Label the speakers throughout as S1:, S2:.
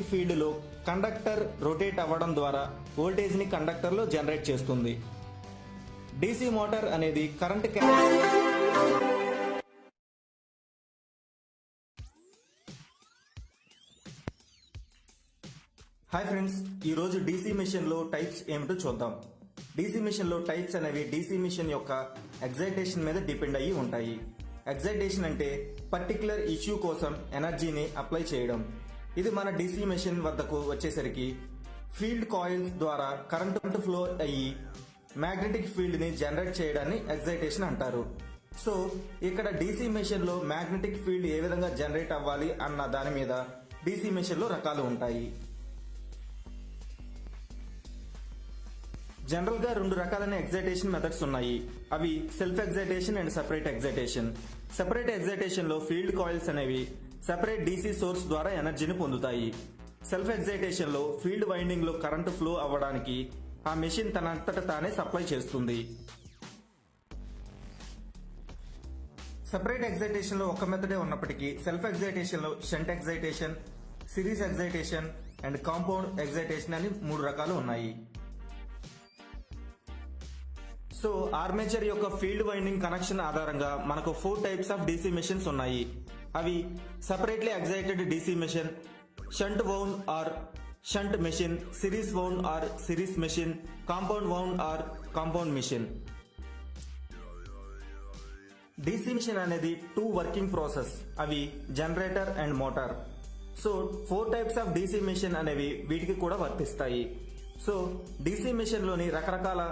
S1: Magnetic field లో conductor rotate అవ్వడం ద్వారా వోల్టేజ్ ని కండక్టర్ లో జనరేట్ చేస్తుంది. డీసీ మోటార్ అనేది కరెంట్ హాయ్ ఫ్రెండ్స్, ఈ రోజు డీసీ మెషిన్ లో టైప్స్ ఏమిటో చూద్దాం. డీసీ మెషిన్ లో టైప్స్ అనేవి డీసీ మెషిన్ యొక్క ఎగ్జైటేషన్ మీద డిపెండ్ అయ్యి ఉంటాయి. ఎగ్జైటేషన్ అంటే పర్టికులర్ ఇష్యూ కోసం ఎనర్జీని అప్లై చేయడం. ఇది మన డీసీ మెషిన్ వద్దకు వచ్చేసరికి ఫీల్డ్ కాయిల్స్ ద్వారా కరెంట్ ఫ్లో అయ్యి మ్యాగ్నెటిక్ ఫీల్డ్ ని జనరేట్ చేయడాన్ని ఎగ్జైటేషన్ అంటారు. సో ఇక్కడ డీసీ మెషిన్ లో మ్యాగ్నెటిక్ ఫీల్డ్ ఏ విధంగా జనరేట్ అవ్వాలి అన్న దాని మీద డీసీ మెషిన్ లో రకాలు ఉంటాయి. జనరల్ గా రెండు రకాలైన ఎగ్జైటేషన్ మెథడ్స్ ఉన్నాయి. అవి self excitation and separate excitation. Separate excitation లో ఫీల్డ్ కాయిల్స్ అనేవి సెపరేట్ డీసీ సోర్స్ ద్వారా ఎనర్జీని పొందుతాయి. సెల్ఫ్ ఎగ్జైటేషన్ లో ఫీల్డ్ వైండింగ్ లో కరెంటు ఫ్లో అవ్వడానికి ఆ మెషిన్ తనంతట తానే సప్లై చేస్తుంది. సెపరేట్ ఎగ్జైటేషన్ లో ఒక మెథడే ఉన్నప్పటికీ సెల్ఫ్ ఎగ్జైటేషన్ లో shunt excitation, series excitation and compound excitation అని మూడు రకాలు ఉన్నాయి. సో ఆర్మేచర్ యొక్క ఫీల్డ్ వైండింగ్ కనెక్షన్ ఆధారంగా మనకు 4 టైప్స్ ఆఫ్ డీసీ మెషిన్స్ ఉన్నాయి. అవి separately excited DC machine, shunt wound or shunt machine, series wound or series machine, compound wound or compound machine. DC machine అనేది 2 వర్కింగ్ ప్రాసెస్. అవి generator and motor. So 4 types of DC machine అనేవి వీటికి కూడా వర్తిస్తాయి. So DC machine లోని రకరకాల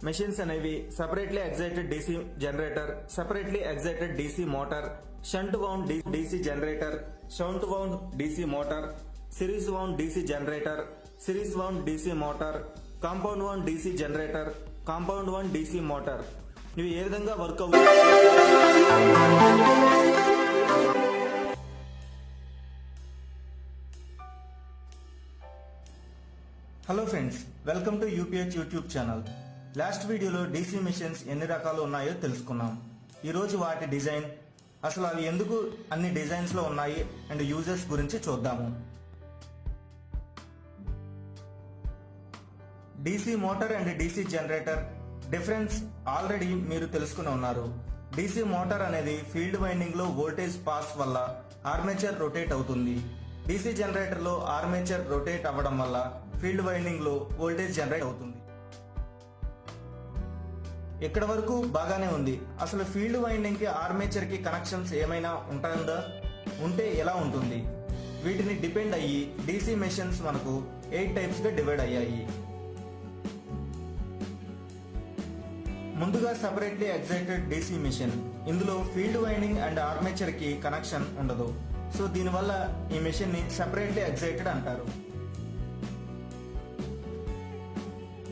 S1: machines అనేవి separately excited DC generator, separately excited DC motor, shunt wound DC generator, shunt wound DC motor, series wound DC generator, series wound DC motor, compound wound DC generator, compound wound DC motor. ఇవి ఏ విధంగా work అవుతాయి? Hello friends, welcome to UPH YouTube channel. Last వీడియోలో DC machines ఎన్ని రకాలు ఉన్నాయో తెలుసుకున్నాం. ఈరోజు వాటి డిజైన్, అసలు అవి ఎందుకు అన్ని డిజైన్స్ లో ఉన్నాయి అండ్ యూజర్స్ గురించి చూద్దాము. DC motor and DC generator difference already మీరు తెలుసుకుని ఉన్నారు. డీసీ మోటార్ అనేది ఫీల్డ్ వైండింగ్ లో వోల్టేజ్ పాస్ వల్ల ఆర్మేచర్ రొటేట్ అవుతుంది. డీసీ జనరేటర్ లో ఆర్మేచర్ రొటేట్ అవ్వడం వల్ల ఫీల్డ్ వైండింగ్ లో వోల్టేజ్ జనరేట్ అవుతుంది. ఇక్కడ వరకు బాగానే ఉంది. అసలు ఫీల్డ్ వైండింగ్ కి ఆర్మేచర్ కి కనెక్షన్స్ ఏమైనా ఉంటుందా? ఉంటే ఎలా ఉంటుంది? వీటిని డిపెండ్ అయ్యి డీసీ మెషిన్స్ మనకు 8 టైప్స్ గా డివైడ్ అయ్యాయి. ముందుగా సెపరేట్లీ ఎగ్జైటెడ్ డీసీ మెషిన్. ఇందులో ఫీల్డ్ వైండింగ్ అండ్ ఆర్మేచర్ కి కనెక్షన్ ఉండదు. సో దీనివల్ల ఈ మెషిన్ ని సెపరేట్లీ ఎగ్జైటెడ్ అంటారు.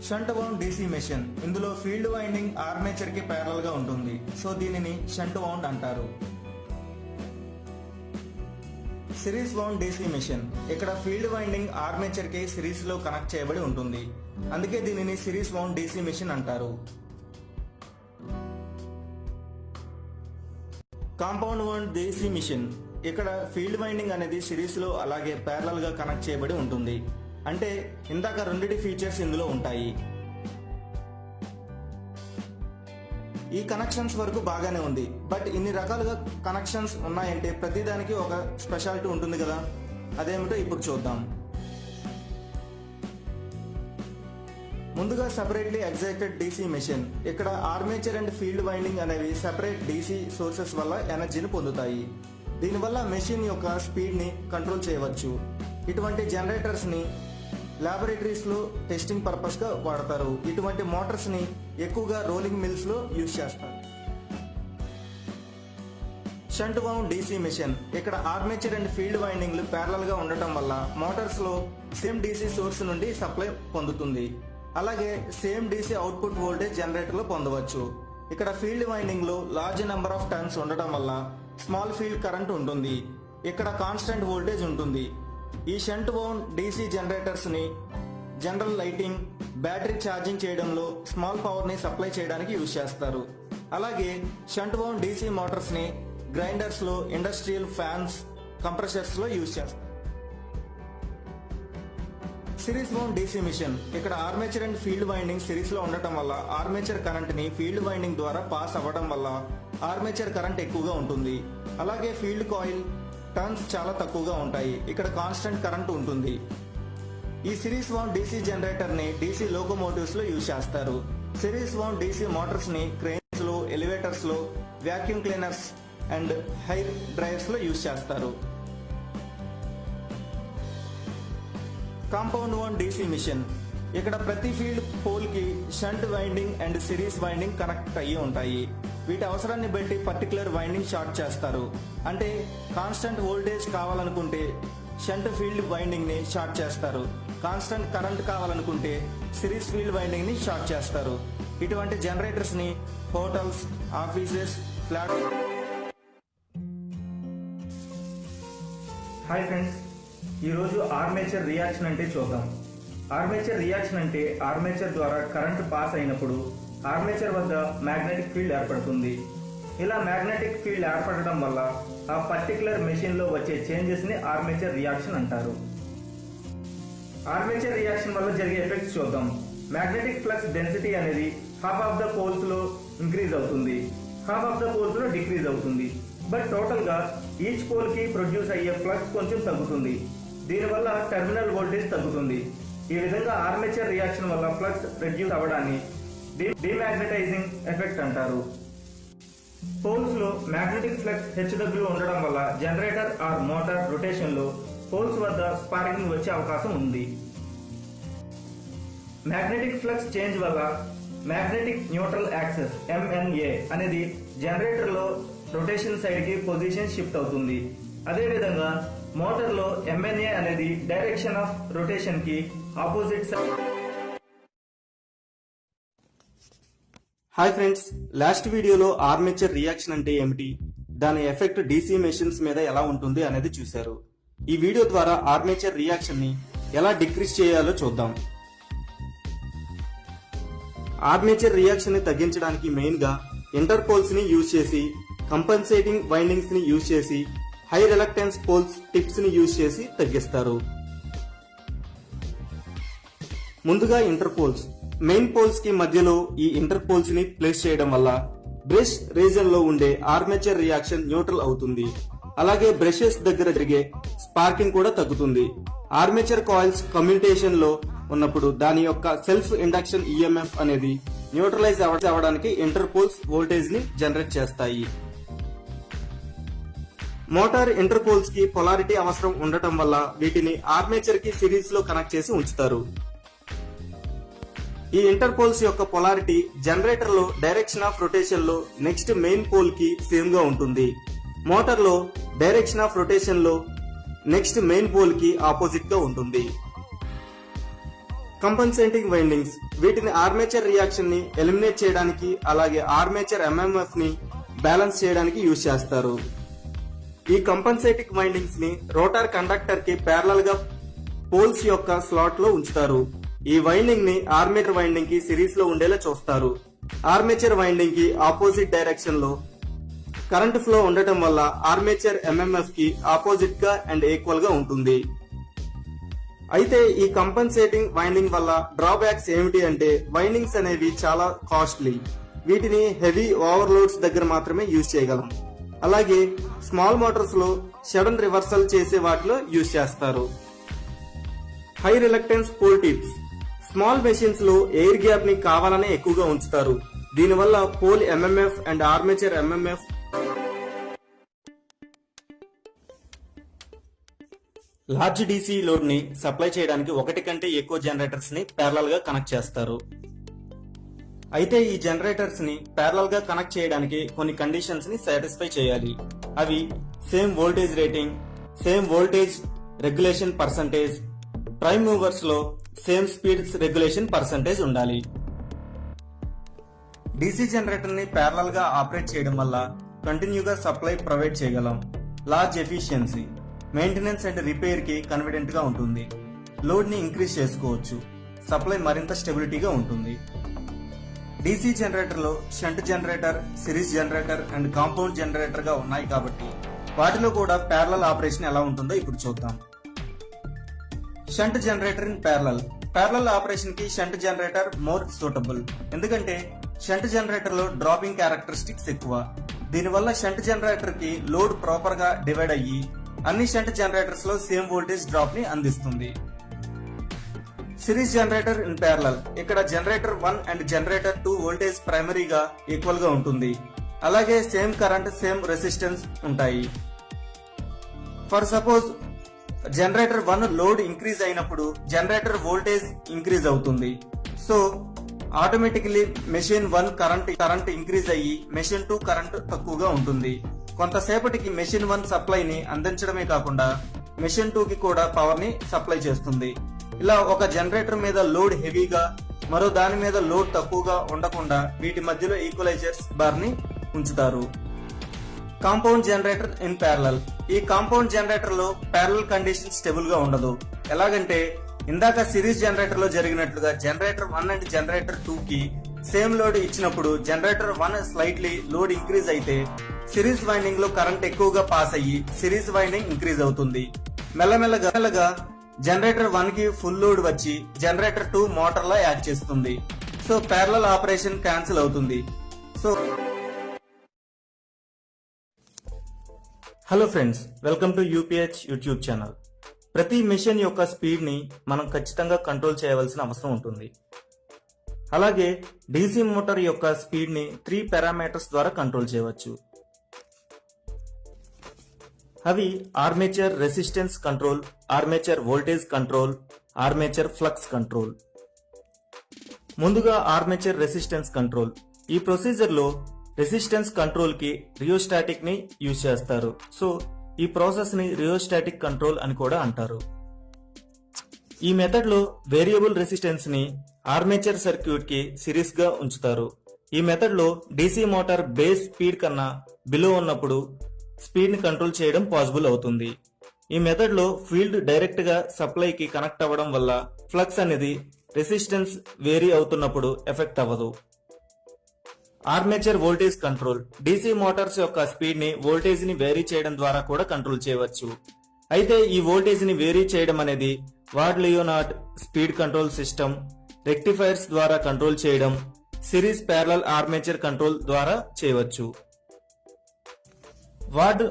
S1: Shunt wound DC machine. ఇందులో ఫీల్డ్ వైండింగ్ ఆర్మేచర్ కి ప్యారల్ గా ఉంటుంది. సో దీనిని షంట్ వౌండ్ అంటారు. Series wound DC machine. ఇక్కడ ఫీల్డ్ వైండింగ్ ఆర్మేచర్ కి సిరీస్ లో కనెక్ట్ చేయబడి ఉంటుంది. అందుకే దీనిని సిరీస్ వౌండ్ డీసీ మెషిన్ అంటారు. Compound wound DC machine. ఇక్కడ ఫీల్డ్ వైండింగ్ అనేది సిరీస్ లో అలాగే ప్యారల్ గా కనెక్ట్ చేయబడి ఉంటుంది. అంటే ఇందాక రెండిటి ఫీచర్స్ ఇందులో ఉంటాయి. ఈ కనెక్షన్స్ వరకు బాగానే ఉంది. బట్ ఇన్ని రకాలుగా కనెక్షన్స్ ఉన్నాయంటే ప్రతిదానికి ఒక స్పెషాలిటీ ఉంటుంది కదా. అదేమిటో ఇప్పుడు చూద్దాం. ముందుగా సెపరేట్లీ ఎగ్జైటెడ్ డీసీ మెషిన్. ఇక్కడ ఆర్మేచర్ అండ్ ఫీల్డ్ వైండింగ్ అనేవి సెపరేట్ డీసీ సోర్సెస్ వల్ల ఎనర్జీని పొందుతాయి. దీనివల్ల మెషిన్ యొక్క స్పీడ్ ని కంట్రోల్ చేయవచ్చు. ఇటువంటి జనరేటర్స్ ని ల్యాబొరేటరీస్ లో టెస్టింగ్ పర్పస్ గా వాడతారు. ఇటువంటి మోటార్స్ ని ఎక్కువగా రోలింగ్ మిల్స్ లో యూజ్ చేస్తారు. Shunt wound DC machine. ఇక్కడ ఆర్మేచర్ అండ్ ఫీల్డ్ వైండింగ్లు ప్యారలల్ గా ఉండటం వల్ల మోటార్స్ లో సేమ్ డీసీ సోర్స్ నుండి సప్లై పొందుతుంది. అలాగే same DC output voltage generator లో పొందవచ్చు. ఇక్కడ ఫీల్డ్ వైండింగ్ లో లార్జ్ నెంబర్ ఆఫ్ టర్న్స్ ఉండటం వల్ల స్మాల్ ఫీల్డ్ కరెంట్ ఉంటుంది. ఇక్కడ కాన్స్టెంట్ వోల్టేజ్ ఉంటుంది. ఈ షంట్ వౌండ్ డీసీ జనరేటర్స్ ని జనరల్ లైటింగ్, బ్యాటరీ ఛార్జింగ్ చేయడంలో స్మాల్ పవర్ ని సప్లై చేయడానికి యూజ్ చేస్తారు. అలాగే షంట్ వౌండ్ డీసీ మోటార్స్ ని గ్రైండర్స్ లో, ఇండస్ట్రియల్ ఫ్యాన్స్, కంప్రెసర్స్ లో యూజ్ చేస్తారు. సిరీస్ వౌండ్ డీసీ మిషన్ ఇక్కడ armature and field winding series లో ఉండటం వల్ల ఆర్మేచర్ కరెంట్ ని ఫీల్డ్ వైండింగ్ ద్వారా పాస్ అవ్వడం వల్ల ఆర్మేచర్ కరెంట్ ఎక్కువగా ఉంటుంది. అలాగే ఫీల్డ్ కాయిల్ టర్న్స్ చాలా తక్కువగా ఉంటాయి. ఇక్కడ కాన్స్టెంట్ కరెంట్ ఉంటుంది. ఈ సిరీస్ వౌండ్ డీసీ జనరేటర్ ని డీసీ లోకోమోటివ్స్ లో యూజ్ చేస్తారు. సిరీస్ వౌండ్ డీసీ మోటార్స్ ని క్రేన్స్ లో, ఎలివేటర్స్ లో, vacuum cleaners and hair dryers లో యూజ్ చేస్తారు. కాంపౌండ్ వౌండ్ డీసీ మిషన్ ఇక్కడ ప్రతి ఫీల్డ్ పోల్ కి shunt winding and series winding connect అయ్యి ఉంటాయి. వీటి అవసరాన్ని బట్టి పర్టికులర్ వైండింగ్ షార్ట్ చేస్తారు. అంటే కాన్స్టెంట్ వోల్టేజ్ కావాలనుకుంటే షంట్ ఫీల్డ్ వైండింగ్ ని షార్ట్ చేస్తారు. కాన్స్టెంట్ కరెంట్ కావాలనుకుంటే సిరీస్ ఫీల్డ్ వైండింగ్ ని షార్ట్ చేస్తారు. ఇటువంటి జనరేటర్స్ ని hotels, offices, flat. Hi friends, ఈరోజు ఆర్మేచర్ రియాక్షన్ అంటే చూద్దాం. ఆర్మేచర్ రియాక్షన్ అంటే ఆర్మేచర్ ద్వారా కరెంట్ పాస్ అయినప్పుడు ఆర్మేచర్ వద్ద మ్యాగ్నెటిక్ ఫీల్డ్ ఏర్పడుతుంది. ఇలా మ్యాగ్నెటిక్ ఫీల్డ్ ఏర్పడడం వల్ల ఆ పర్టికులర్ మెషిన్ లో వచ్చే చేంజెస్ ని ఆర్మేచర్ రియాక్షన్ అంటారు. ఆర్మేచర్ రియాక్షన్ వల్ల జరిగే ఎఫెక్ట్స్ చూద్దాం. మ్యాగ్నెటిక్ ఫ్లక్స్ డెన్సిటీ అనేది హాఫ్ ఆఫ్ ద పోల్స్ లో ఇంక్రీజ్ అవుతుంది, హాఫ్ ఆఫ్ ద పోల్స్ లో డిక్రీజ్ అవుతుంది. బట్ టోటల్ గా ఈచ్ పోల్ కి ప్రొడ్యూస్ అయ్యే ఫ్లక్స్ కొంచెం తగ్గుతుంది. దీనివల్ల టెర్మినల్ వోల్టేజ్ తగ్గుతుంది. ఈ విధంగా ఆర్మేచర్ రియాక్షన్ వల్ల ఫ్లక్స్ రెడ్యూస్ అవ్వడాన్ని డిమాగ్నెటైజింగ్ ఎఫెక్ట్ అంటారు. పోల్స్ లో మ్యాగ్నెటిక్ ఫ్లక్స్ హెచ్డబ్ల్యూ ఉండడం వల్ల జనరేటర్ ఆర్ మోటార్ రొటేషన్ లో పోల్స్ వద్ద స్పార్కింగ్ వచ్చే అవకాశం ఉంది. మ్యాగ్నెటిక్ ఫ్లక్స్ చేంజ్ వల్ల మ్యాగ్నెటిక్ న్యూట్రల్ యాక్సెస్ MNA అనేది జనరేటర్ లో రొటేషన్ సైడ్ కి పొజిషన్ షిఫ్ట్ అవుతుంది. అదేవిధంగా మోటార్ లో MNA అనేది డైరెక్షన్ ఆఫ్ రొటేషన్ కి opposite side. Hi friends, last వీడియోలో ఆర్మేచర్ రియాక్షన్ అంటే ఏమిటి, దాని ఎఫెక్ట్ డీసీ మెషిన్స్ మీద ఎలా ఉంటుంది అనేది చూశారు. ఈ వీడియో ద్వారా ఆర్మేచర్ రియాక్షన్ ని ఎలా డిక్రీజ్ చేయాలో చూద్దాం. ఆర్మేచర్ రియాక్షన్ ని తగ్గించడానికి మెయిన్ గా ఇంటర్పోల్స్ ని యూజ్ చేసి, కంపన్సేటింగ్ వైండింగ్స్ ని యూజ్ చేసి, హై రిలక్టెన్స్ పోల్స్ టిప్స్ ని యూజ్ చేసి తగ్గిస్తారు. ముందుగా ఇంటర్పోల్స్. మెయిన్ పోల్స్ కి మధ్యలో ఈ ఇంటర్పోల్స్ ని ప్లేస్ చేయడం వల్ల బ్రష్ రీజన్ లో ఉండే ఆర్మేచర్ రియాక్షన్ న్యూట్రల్ అవుతుంది. అలాగే బ్రషెస్ దగ్గర జరిగే స్పార్కింగ్ కూడా తగ్గుతుంది. ఆర్మేచర్ కాయిల్స్ కమ్యూటేషన్ లో ఉన్నప్పుడు దాని యొక్క సెల్ఫ్ ఇండక్షన్ EMF అనేది న్యూట్రలైజ్ అవ్వడానికి ఇంటర్పోల్స్ వోల్టేజ్ ని జనరేట్ చేస్తాయి. మోటార్ ఇంటర్పోల్స్ కి పొలారిటీ అవసరం ఉండటం వల్ల వీటిని ఆర్మేచర్ కి సిరీస్ లో కనెక్ట్ చేసి ఉంచుతారు. ఈ ఇంటర్పోల్స్ యొక్క పొలారిటీ జనరేటర్ లో డైరెక్షన్ ఆఫ్ రొటేషన్ లో నెక్స్ట్ మెయిన్ పోల్ కి సేమ్ గా ఉంటుంది. మోటార్ లో డైరెక్షన్ ఆఫ్ రొటేషన్ లో నెక్స్ట్ మెయిన్ పోల్ కి ఆపోజిట్ గా ఉంటుంది. కంపన్సేటింగ్ వైండింగ్స్. వీటిని ఆర్మేచర్ రియాక్షన్ ని ఎలిమినేట్ చేయడానికి, అలాగే ఆర్మేచర్ MMF ని బ్యాలెన్స్ చేయడానికి యూజ్ చేస్తారు. ఈ కంపన్సేటింగ్ వైండింగ్స్ ని రోటర్ కండక్టర్ కి ప్యారలల్ గా పోల్స్ యొక్క స్లాట్ లో ఉంచుతారు. ఈ వైండింగ్ ని ఆర్మేచర్ వైండింగ్ కి సిరీస్ లో ఉండేలా చూస్తారు. ఆర్మేచర్ వైండింగ్ కి ఆపోజిట్ డైరెక్షన్ లో కరెంట్ ఫ్లో ఉండటం వల్ల ఆర్మేచర్ MMF కి ఆపోజిట్ గా అండ్ ఈక్వల్ గా ఉంటుంది. అయితే ఈ కంపన్సేటింగ్ వైండింగ్ వల్ల డ్రాబ్యాక్స్ ఏమిటి అంటే వైండింగ్స్ అనేవి చాలా కాస్ట్లీ. వీటిని హెవీ ఓవర్లోడ్స్ దగ్గర మాత్రమే యూజ్ చేయగలం. అలాగే స్మాల్ మోటార్స్ లో సడన్ రివర్సల్ చేసే వాటిలో యూజ్ చేస్తారు. High reluctance pole tips. Small machines లో ఎయిర్ గ్యాప్ ని కావాలనే ఎక్కువగా ఉంచుతారు. దీనివల్ల pole MMF and armature MMF large DC load ని సప్లై చేయడానికి ఒకటి కంటే ఎక్కువ జనరేటర్స్ ని ప్యారలల్ గా కనెక్ట్ చేస్తారు. అయితే ఈ జనరేటర్స్ ని ప్యారలల్ గా కనెక్ట్ చేయడానికి కొన్ని కండిషన్స్ ని సాటిస్ఫై చేయాలి. అవి same voltage rating, same voltage regulation percentage, prime movers లో సేమ్ స్పీడ్స్ రెగ్యులేషన్ పర్సంటేజ్ ఉండాలి. డీసీ జనరేటర్ ని ప్యారలల్ గా ఆపరేట్ చేయడం వల్ల కంటిన్యూగా సప్లై ప్రొవైడ్ చేయగలం. Large efficiency, maintenance and repair కి కన్వీనియంట్ గా ఉంటుంది. లోడ్ ని ఇంక్రీజ్ చేసుకోవచ్చు. సప్లై మరింత స్టెబిలిటీగా ఉంటుంది. డీసీ జనరేటర్ లో shunt generator, series generator and compound generator గా ఉన్నాయి కాబట్టి వాటిలో కూడా ప్యారలల్ ఆపరేషన్ ఎలా ఉంటుందో ఇప్పుడు చూద్దాం. Shunt generator in parallel operation కి షంట్ జనరేటర్ మోర్ సూటబుల్. ఎందుకంటే షంట్ జనరేటర్ లో డ్రాపింగ్ క్యారెక్టరిస్టిక్స్ ఎక్కువ. దీనివల్ల షంట్ జనరేటర్ కి లోడ్ ప్రాపర్ గా డివైడ్ అయ్యి అన్ని షంట్ జనరేటర్స్ లో సేమ్ వోల్టేజ్ డ్రాప్ ని అందిస్తుంది. Series generator in parallel. ఇక్కడ జనరేటర్ 1 అండ్ జనరేటర్ 2 వోల్టేజ్ ప్రైమరీగా ఈక్వల్ గా ఉంటుంది. అలాగే సేమ్ కరెంట్, సేమ్ రెసిస్టెన్స్ ఉంటాయి. For suppose generator 1 load increase అయినప్పుడు జనరేటర్ వోల్టేజ్ ఇంక్రీజ్ అవుతుంది. So automatically machine 1 current increase అయ్యి మెషిన్ 2 కరెంట్ తక్కువగా ఉంటుంది. కొంతసేపటికి మెషిన్ 1 సప్లై ని అందించడమే కాకుండా మెషిన్ 2 కి కూడా పవర్ ని సప్లై చేస్తుంది. ఇలా ఒక జనరేటర్ మీద లోడ్ హెవీగా, మరో దాని మీద లోడ్ తక్కువగా ఉండకుండా వీటి మధ్యలో ఈక్వలైజర్స్ బార్ ని ఉంచుతారు. Compound generator in parallel. ఈ కాంపౌండ్ జనరేటర్ లో ప్యారలల్ కండిషన్ స్టేబుల్ గా ఉండదు. ఎలాగంటే ఇందాక సిరీస్ జనరేటర్ లో జరిగినట్లుగా జనరేటర్ 1 అండ్ జనరేటర్ 2 కి సేమ్ లోడ్ ఇచ్చినప్పుడు జనరేటర్ 1 స్లైట్లీ లోడ్ ఇంక్రీజ్ అయితే సిరీస్ వైండింగ్ లో కరెంట్ ఎక్కువగా పాస్ అయ్యి సిరీస్ వైండింగ్ ఇంక్రీజ్ అవుతుంది. మెల్లమెల్లగా జనరేటర్ 1 కి ఫుల్ లోడ్ వచ్చి జనరేటర్ 2 మోటార్ లా యాక్ట్ చేస్తుంది. సో ప్యారలల్ ఆపరేషన్ క్యాన్సిల్ అవుతుంది. So hello friends, welcome to UPH YouTube channel. ప్రతి మెషిన్ యొక్క స్పీడ్ ని మనం ఖచ్చితంగా కంట్రోల్ చేయవలసిన అవసరం ఉంటుంది. అలాగే డీసీ మోటార్ యొక్క స్పీడ్ ని 3 పారామీటర్స్ ద్వారా కంట్రోల్ చేయవచ్చు. అవి armature resistance control, armature voltage control, armature flux control. ముందుగా ఆర్మేచర్ రెసిస్టెన్స్ కంట్రోల్. ఈ ప్రొసీజర్ లో రెసిస్టెన్స్ కంట్రోల్ కి రియోస్టాటిక్ ని యూజ్ చేస్తారు. సో ఈ ప్రాసెస్ ని రియోస్టాటిక్ కంట్రోల్ అని కూడా అంటారు. ఈ మెథడ్ లో వేరియబుల్ రెసిస్టెన్స్ ని ఆర్మేచర్ సర్క్యూట్ కి సిరీస్ గా ఉంచుతారు. ఈ మెథడ్ లో డీసీ మోటార్ బేస్ స్పీడ్ కన్నా బిలో ఉన్నప్పుడు స్పీడ్ ని కంట్రోల్ చేయడం పాసిబుల్ అవుతుంది. ఈ మెథడ్ లో ఫీల్డ్ డైరెక్ట్ గా సప్లై కి కనెక్ట్ అవ్వడం వల్ల ఫ్లక్స్ అనేది రెసిస్టెన్స్ వేరీ అవుతున్నప్పుడు ఎఫెక్ట్ అవ్వదు. Armature voltage control. DC Motors యొక్క స్పీడ్ ని వోల్టేజ్ ని వేరీ చేయడం ద్వారా కూడా కంట్రోల్ చేయవచ్చు. అయితే ఈ వోల్టేజ్ ని వేరీ చేయడం అనేది ward Leonard speed control system, rectifiers ద్వారా కంట్రోల్ చేయడం, సిరీస్ ప్యారలల్ ఆర్మేచర్ కంట్రోల్ ద్వారా చేయవచ్చు. Ward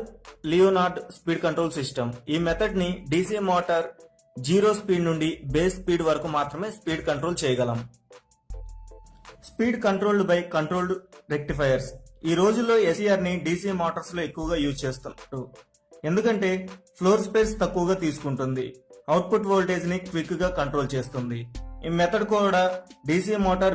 S1: Leonard speed control system. ఈ మెథడ్ ని డీసీ మోటార్ 0 స్పీడ్ నుండి బేస్ స్పీడ్ వరకు మాత్రమే స్పీడ్ కంట్రోల్ చేయగలం. Speed controlled by controlled rectifiers. ఈ రోజుల్లో ఎస్ఈఆర్ ని డీసీ మోటార్స్ లో ఎక్కువగా యూజ్ చేస్తున్నారు. ఎందుకంటే ఫ్లోర్ స్పేస్ తక్కువగా తీసుకుంటుంది, అవుట్పుట్ వోల్టేజ్ ని క్విక్ గా కంట్రోల్ చేస్తుంది. ఈ మెథడ్ కూడా డీసీ మోటార్